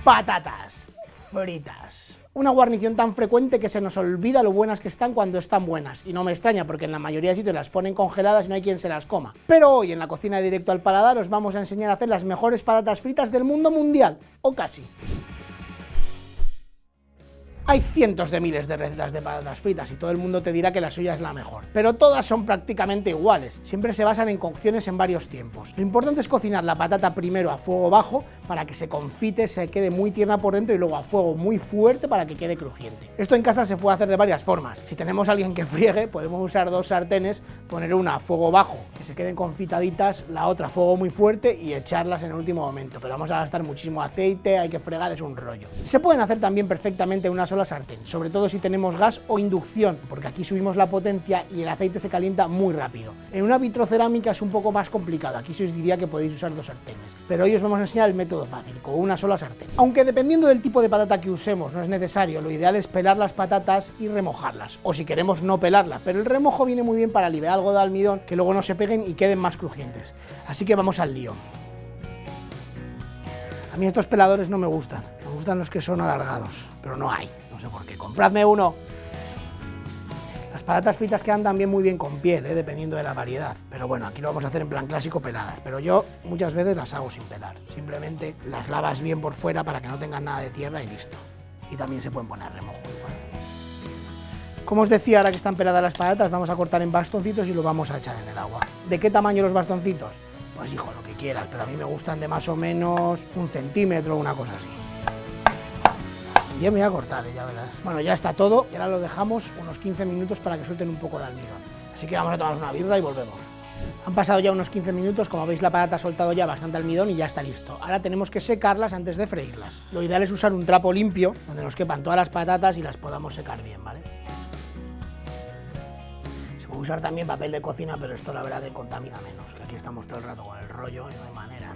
Patatas fritas. Una guarnición tan frecuente que se nos olvida lo buenas que están cuando están buenas. Y no me extraña porque en la mayoría de sitios las ponen congeladas y no hay quien se las coma. Pero hoy en la cocina directo al paladar os vamos a enseñar a hacer las mejores patatas fritas del mundo mundial. O casi. Hay cientos de miles de recetas de patatas fritas y todo el mundo te dirá que la suya es la mejor, pero todas son prácticamente iguales, siempre se basan en cocciones en varios tiempos. Lo importante es cocinar la patata primero a fuego bajo para que se confite, se quede muy tierna por dentro y luego a fuego muy fuerte para que quede crujiente. Esto en casa se puede hacer de varias formas. Si tenemos a alguien que friegue, podemos usar dos sartenes, poner una a fuego bajo, que se queden confitaditas, la otra a fuego muy fuerte y echarlas en el último momento, pero vamos a gastar muchísimo aceite, hay que fregar, es un rollo. Se pueden hacer también perfectamente una sola sartén, sobre todo si tenemos gas o inducción, porque aquí subimos la potencia y el aceite se calienta muy rápido. En una vitrocerámica es un poco más complicado, aquí se os diría que podéis usar dos sartenes, pero hoy os vamos a enseñar el método fácil, con una sola sartén. Aunque dependiendo del tipo de patata que usemos no es necesario, lo ideal es pelar las patatas y remojarlas, o si queremos no pelarlas, pero el remojo viene muy bien para liberar algo de almidón que luego no se peguen y queden más crujientes. Así que vamos al lío. A mí estos peladores no me gustan los que son alargados, pero no hay, no sé por qué, compradme uno. Las patatas fritas quedan también muy bien con piel, dependiendo de la variedad, pero bueno, aquí lo vamos a hacer en plan clásico peladas, pero yo muchas veces las hago sin pelar, simplemente las lavas bien por fuera para que no tengan nada de tierra y listo. Y también se pueden poner remojo igual. Como os decía, ahora que están peladas las patatas, vamos a cortar en bastoncitos y lo vamos a echar en el agua. ¿De qué tamaño los bastoncitos? Pues hijo, lo que quieras, pero a mí me gustan de más o menos 1 centímetro o una cosa así. Ya me voy a cortar, ya verás. Bueno, ya está todo y ahora lo dejamos unos 15 minutos para que suelten un poco de almidón. Así que vamos a tomar una birra y volvemos. Han pasado ya unos 15 minutos, como veis la patata ha soltado ya bastante almidón y ya está listo. Ahora tenemos que secarlas antes de freírlas. Lo ideal es usar un trapo limpio, donde nos quepan todas las patatas y las podamos secar bien, ¿vale? Se puede usar también papel de cocina, pero esto la verdad que contamina menos, que aquí estamos todo el rato con el rollo y no hay manera.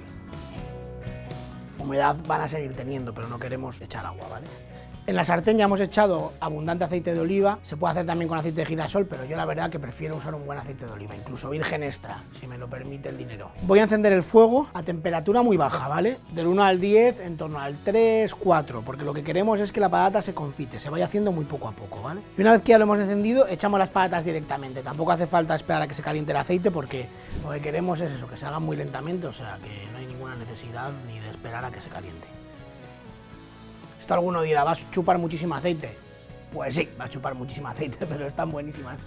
Humedad van a seguir teniendo, pero no queremos echar agua, ¿vale? En la sartén ya hemos echado abundante aceite de oliva, se puede hacer también con aceite de girasol, pero yo la verdad que prefiero usar un buen aceite de oliva, incluso virgen extra, si me lo permite el dinero. Voy a encender el fuego a temperatura muy baja, ¿vale? Del 1 al 10, en torno al 3, 4, porque lo que queremos es que la patata se confite, se vaya haciendo muy poco a poco, ¿vale? Y una vez que ya lo hemos encendido, echamos las patatas directamente, tampoco hace falta esperar a que se caliente el aceite, porque lo que queremos es eso, que se haga muy lentamente, o sea que no hay ninguna necesidad ni de esperar a que se caliente. Esto alguno dirá, ¿vas a chupar muchísimo aceite? Pues sí, va a chupar muchísimo aceite, pero están buenísimas.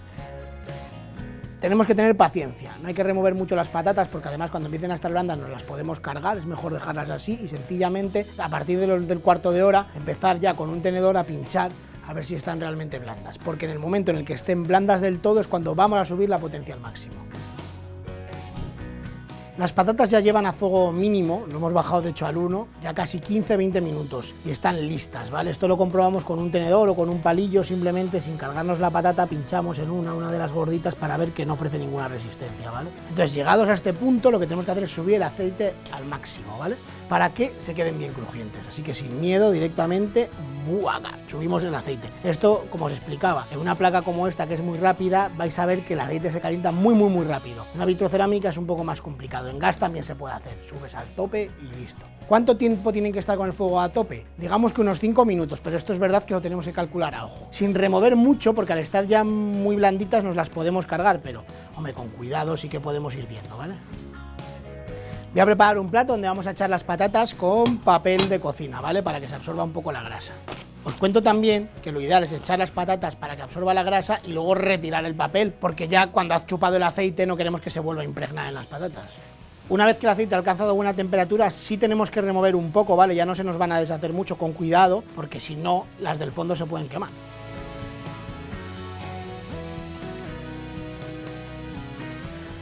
Tenemos que tener paciencia, no hay que remover mucho las patatas porque además cuando empiecen a estar blandas nos las podemos cargar, es mejor dejarlas así y sencillamente a partir del cuarto de hora empezar ya con un tenedor a pinchar a ver si están realmente blandas, porque en el momento en el que estén blandas del todo es cuando vamos a subir la potencia al máximo. Las patatas ya llevan a fuego mínimo, lo hemos bajado de hecho al 1, ya casi 15-20 minutos y están listas, ¿vale? Esto lo comprobamos con un tenedor o con un palillo, simplemente sin cargarnos la patata pinchamos en una de las gorditas para ver que no ofrece ninguna resistencia, ¿vale? Entonces, llegados a este punto, lo que tenemos que hacer es subir el aceite al máximo, ¿vale? Para que se queden bien crujientes, así que sin miedo, directamente, ¡buaga!, subimos el aceite. Esto, como os explicaba, en una placa como esta que es muy rápida, vais a ver que el aceite se calienta muy rápido. Una vitrocerámica es un poco más complicado, en gas también se puede hacer, subes al tope y listo. ¿Cuánto tiempo tienen que estar con el fuego a tope? Digamos que unos 5 minutos, pero esto es verdad que lo tenemos que calcular a ojo. Sin remover mucho, porque al estar ya muy blanditas nos las podemos cargar, pero, hombre, con cuidado sí que podemos ir viendo, ¿vale? Voy a preparar un plato donde vamos a echar las patatas con papel de cocina, ¿vale? Para que se absorba un poco la grasa. Os cuento también que lo ideal es echar las patatas para que absorba la grasa y luego retirar el papel, porque ya cuando has chupado el aceite no queremos que se vuelva a impregnar en las patatas. Una vez que el aceite ha alcanzado buena temperatura, sí tenemos que remover un poco, ¿vale? Ya no se nos van a deshacer mucho, con cuidado, porque si no, las del fondo se pueden quemar.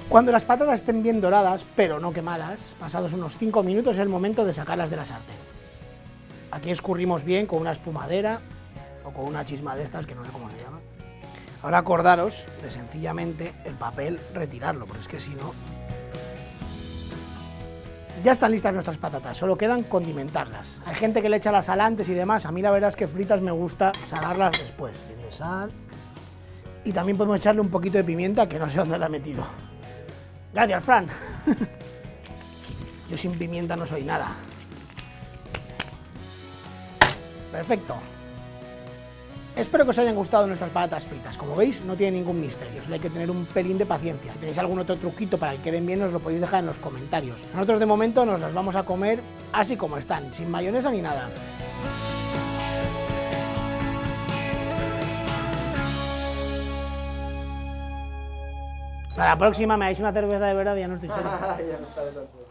Cuando las patatas estén bien doradas, pero no quemadas, pasados unos 5 minutos es el momento de sacarlas de la sartén. Aquí escurrimos bien con una espumadera o con una chisma de estas, que no sé cómo se llama. Ahora acordaros de sencillamente el papel retirarlo, porque es que si no... Ya están listas nuestras patatas, solo quedan condimentarlas. Hay gente que le echa la sal antes y demás, a mí la verdad es que fritas me gusta salarlas después. Bien de sal. Y también podemos echarle un poquito de pimienta, que no sé dónde la he metido. Gracias, Fran. Yo sin pimienta no soy nada. Perfecto. Espero que os hayan gustado nuestras patatas fritas. Como veis, no tiene ningún misterio, solo hay que tener un pelín de paciencia. Si tenéis algún otro truquito para que queden bien, os lo podéis dejar en los comentarios. Nosotros de momento nos las vamos a comer así como están, sin mayonesa ni nada. Para la próxima me dais una cerveza de verdad y ya no estoy serio.